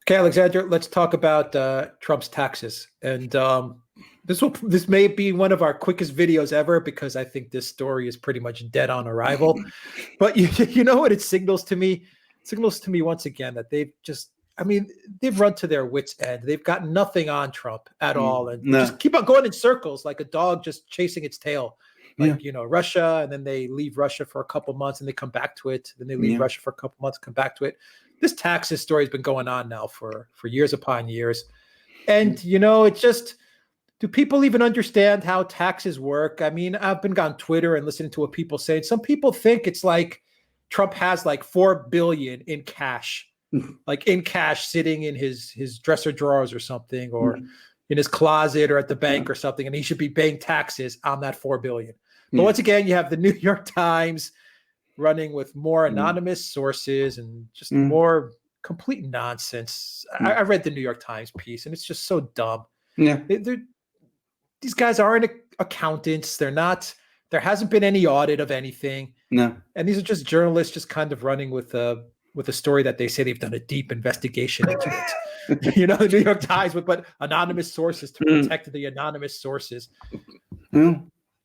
Okay, Alexander, let's talk about Trump's taxes. And this may be one of our quickest videos ever because I think this story is pretty much dead on arrival. But you know what it signals to me? It signals to me once again that they've run to their wits' end. They've got nothing on Trump at all. And they just keep on going in circles like a dog just chasing its tail. Like, Russia, and then they leave Russia for a couple months and they come back to it. Then they leave Russia for a couple months, come back to it. This taxes story has been going on now for years upon years. And, it's just, do people even understand how taxes work? I mean, I've been on Twitter and listening to what people say. Some people think it's like Trump has like $4 billion in cash, sitting in his dresser drawers or something, or in his closet or at the bank or something. And he should be paying taxes on that $4 billion. But once again, you have the New York Times running with more anonymous sources and just more complete nonsense. I read the New York Times piece and it's just so dumb. Yeah. These guys aren't accountants. They're not, there hasn't been any audit of anything. No. And these are just journalists just kind of running with a story that they say they've done a deep investigation into it. The New York Times would put anonymous sources to protect the anonymous sources.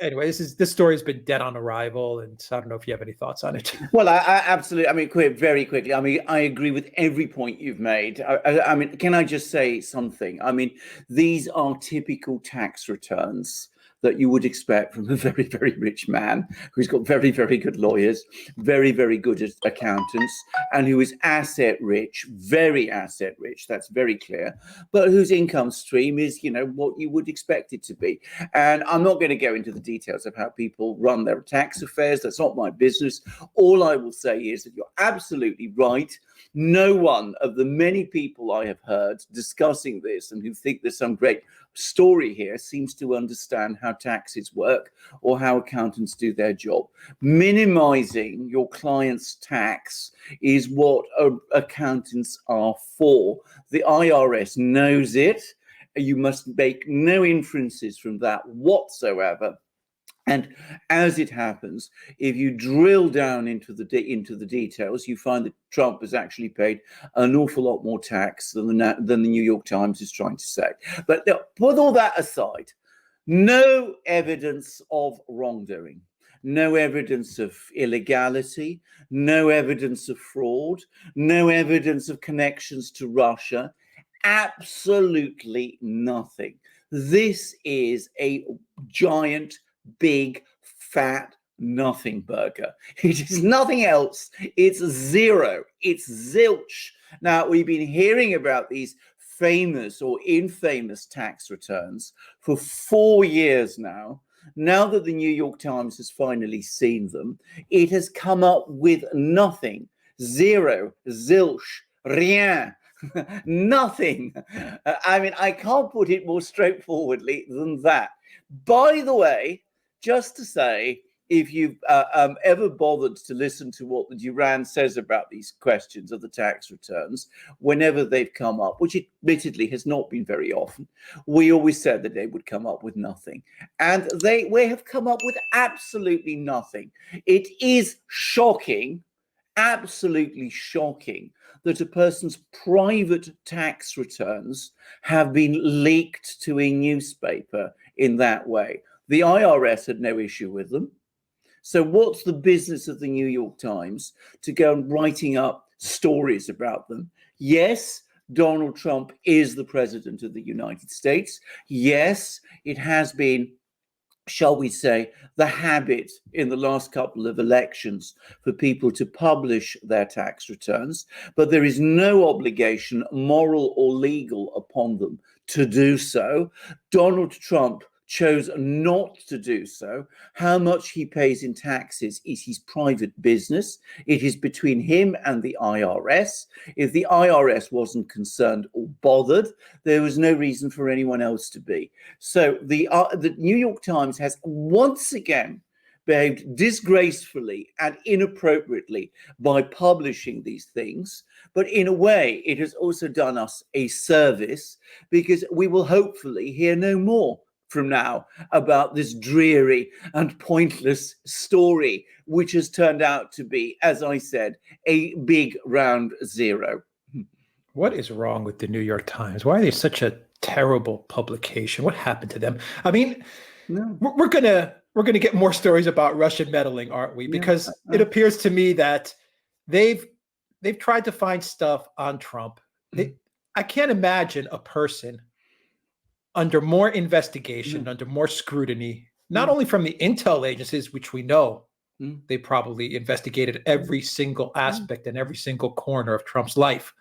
Anyway, this story has been dead on arrival, and I don't know if you have any thoughts on it. Well, I absolutely. I mean, very quickly. I mean, I agree with every point you've made. I mean, can I just say something? I mean, these are typical tax returns that you would expect from a very, very rich man who's got very, very good lawyers, very, very good accountants, and who is asset rich, very asset rich. That's very clear. But whose income stream is, what you would expect it to be. And I'm not going to go into the details of how people run their tax affairs. That's not my business. All I will say is that you're absolutely right. No one of the many people I have heard discussing this and who think there's some great story here seems to understand how taxes work or how accountants do their job. Minimizing your client's tax is what accountants are for. The IRS knows it. You must make no inferences from that whatsoever. And as it happens, if you drill down into the details, you find that Trump has actually paid an awful lot more tax than the New York Times is trying to say. But put all that aside, no evidence of wrongdoing, no evidence of illegality, no evidence of fraud, no evidence of connections to Russia, absolutely nothing. This is a giant, big, fat nothing burger. It is nothing else. It's zero. It's zilch. Now, we've been hearing about these famous or infamous tax returns for 4 years now. Now that the New York Times has finally seen them, it has come up with nothing. Zero. Zilch. Rien. Nothing. I mean, I can't put it more straightforwardly than that. By the way, just to say, if you've ever bothered to listen to what the Duran says about these questions of the tax returns, whenever they've come up, which admittedly has not been very often, we always said that they would come up with nothing. And they have come up with absolutely nothing. It is shocking, absolutely shocking, that a person's private tax returns have been leaked to a newspaper in that way. The IRS had no issue with them. So what's the business of the New York Times to go and writing up stories about them? Yes, Donald Trump is the president of the United States. Yes, it has been, shall we say, the habit in the last couple of elections for people to publish their tax returns, but there is no obligation, moral or legal, upon them to do so. Donald Trump chose not to do so. How much he pays in taxes is his private business. It is between him and the IRS. If the IRS wasn't concerned or bothered, there was no reason for anyone else to be. So the New York Times has once again behaved disgracefully and inappropriately by publishing these things. But in a way, it has also done us a service, because we will hopefully hear no more from now about this dreary and pointless story, which has turned out to be, as I said, a big round zero. What is wrong with the New York Times? Why are they such a terrible publication? What happened to them? I mean, No. we're gonna get more stories about Russian meddling, aren't we? Because it appears to me that they've tried to find stuff on Trump. I can't imagine a person under more investigation, under more scrutiny, not only from the intel agencies, which we know they probably investigated every single aspect and every single corner of Trump's life,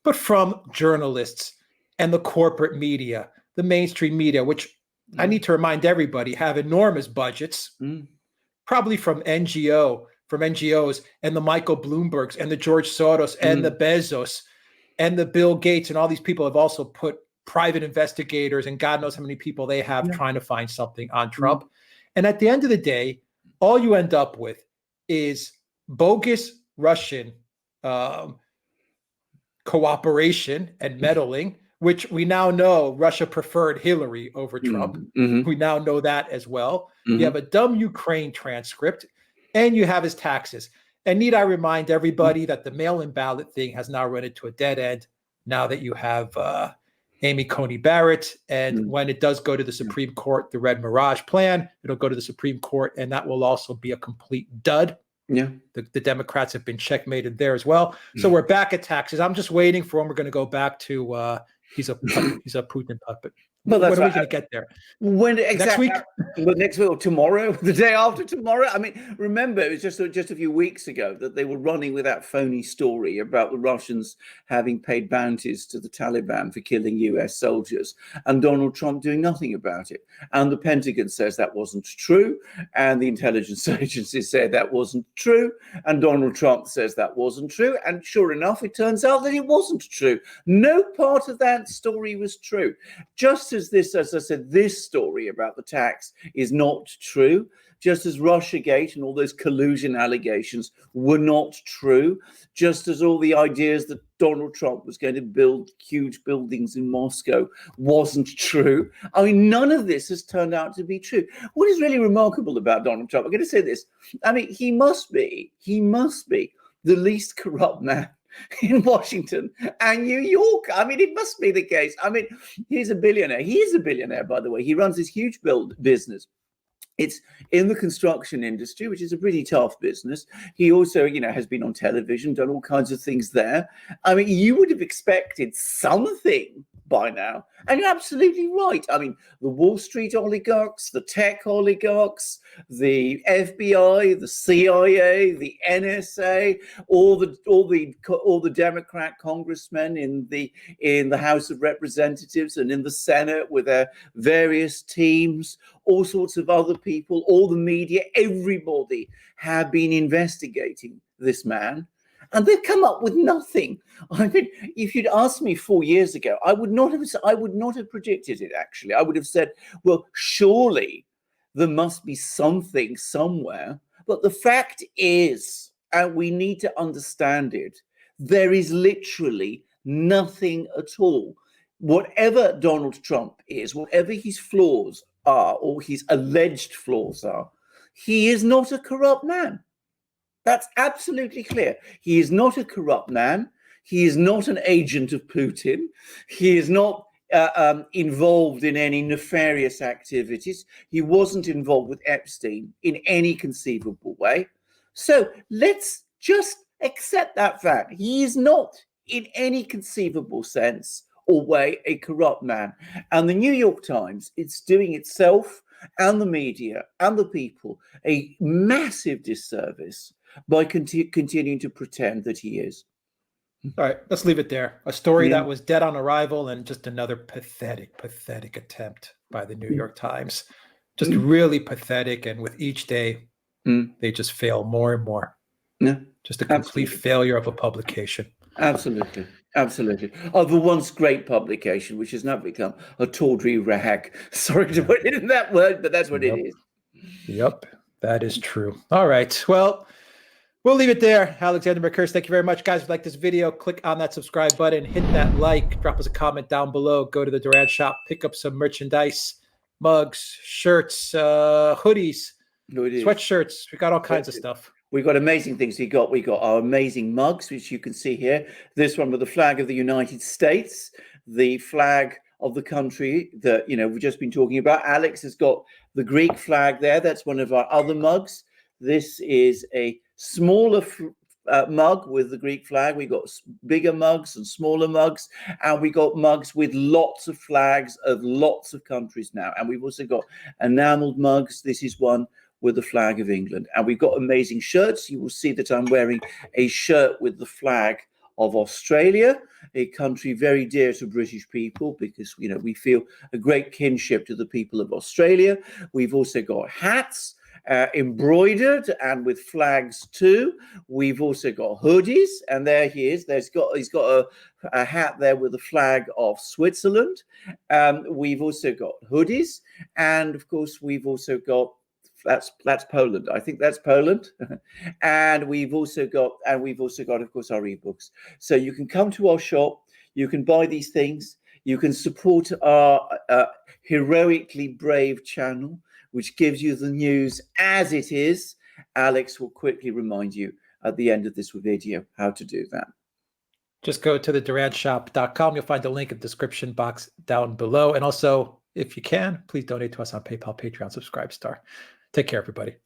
but from journalists and the corporate media, the mainstream media, which I need to remind everybody have enormous budgets, probably from NGOs and the Michael Bloombergs and the George Soros and the Bezos and the Bill Gates, and all these people have also put private investigators and God knows how many people they have trying to find something on Trump. And at the end of the day, all you end up with is bogus Russian cooperation and meddling, which we now know Russia preferred Hillary over Trump. We now know that as well. You have a dumb Ukraine transcript, and you have his taxes. And need I remind everybody that the mail-in ballot thing has now run into a dead end now that you have Amy Coney Barrett. And when it does go to the Supreme Court, the Red Mirage plan, it'll go to the Supreme Court, and that will also be a complete dud. Yeah, the Democrats have been checkmated there as well. So we're back at taxes. I'm just waiting for when we're going to go back to he's a Putin puppet. Well, when are we going to get there? When exactly? Next week or tomorrow? The day after tomorrow? I mean, remember, it was just a few weeks ago that they were running with that phony story about the Russians having paid bounties to the Taliban for killing US soldiers, and Donald Trump doing nothing about it. And the Pentagon says that wasn't true, and the intelligence agencies said that wasn't true, and Donald Trump says that wasn't true, and sure enough, it turns out that it wasn't true. No part of that story was true. Just as this, as I said, this story about the tax is not true, just as Russiagate and all those collusion allegations were not true, just as all the ideas that Donald Trump was going to build huge buildings in Moscow wasn't true. I mean, none of this has turned out to be true. What is really remarkable about Donald Trump, I'm going to say this, I mean, he must be the least corrupt man in Washington and New York. I mean, it must be the case. I mean, he's a billionaire. He is a billionaire, by the way. He runs this huge business. It's in the construction industry, which is a pretty tough business. He also, has been on television, done all kinds of things there. I mean, you would have expected something by now. And you're absolutely right. I mean, the Wall Street oligarchs, the tech oligarchs, the FBI, the CIA, the NSA, all the Democrat congressmen in the House of Representatives and in the Senate with their various teams, all sorts of other people, all the media, everybody have been investigating this man. And they've come up with nothing. I mean, if you'd asked me 4 years ago, I would not have predicted it, actually. I would have said, well, surely there must be something somewhere. But the fact is, and we need to understand it, there is literally nothing at all. Whatever Donald Trump is, whatever his flaws are, or his alleged flaws are, he is not a corrupt man. That's absolutely clear. He is not a corrupt man. He is not an agent of Putin. He is not involved in any nefarious activities. He wasn't involved with Epstein in any conceivable way. So let's just accept that fact. He is not in any conceivable sense or way a corrupt man. And the New York Times, it's doing itself and the media and the people a massive disservice by continuing to pretend that he is. All right, let's leave it there. A story that was dead on arrival and just another pathetic attempt by the New York Times. Just really pathetic. And with each day, they just fail more and more. Yeah, just a complete failure of a publication. Absolutely. Of the once great publication, which has now become a tawdry rag. Sorry to put it in that word, but that's what it is. Yep, that is true. All right, well, we'll leave it there. Alexander McCurse, thank you very much. Guys, if you like this video, click on that subscribe button, hit that like, drop us a comment down below, go to the Duran shop, pick up some merchandise, mugs, shirts, hoodies, sweatshirts. We got all kinds of stuff. We've got amazing things. We got our amazing mugs, which you can see here. This one with the flag of the United States, the flag of the country that we've just been talking about. Alex has got the Greek flag there. That's one of our other mugs. This is a smaller mug with the Greek flag. We got bigger mugs and smaller mugs, and we got mugs with lots of flags of lots of countries now. And we've also got enameled mugs. This is one with the flag of England, and we've got amazing shirts. You will see that I'm wearing a shirt with the flag of Australia, a country very dear to British people, because we feel a great kinship to the people of Australia. We've also got hats embroidered and with flags too. We've also got hoodies, and there he is. He's got a hat there with the flag of Switzerland. We've also got hoodies, and of course we've also got that's Poland. I think that's Poland. And we've also got of course our ebooks. So you can come to our shop, you can buy these things, you can support our heroically brave channel, which gives you the news as it is. Alex will quickly remind you at the end of this video how to do that. Just go to the duranshop.com. You'll find the link in the description box down below. And also, if you can, please donate to us on PayPal, Patreon, Subscribe Star. Take care, everybody.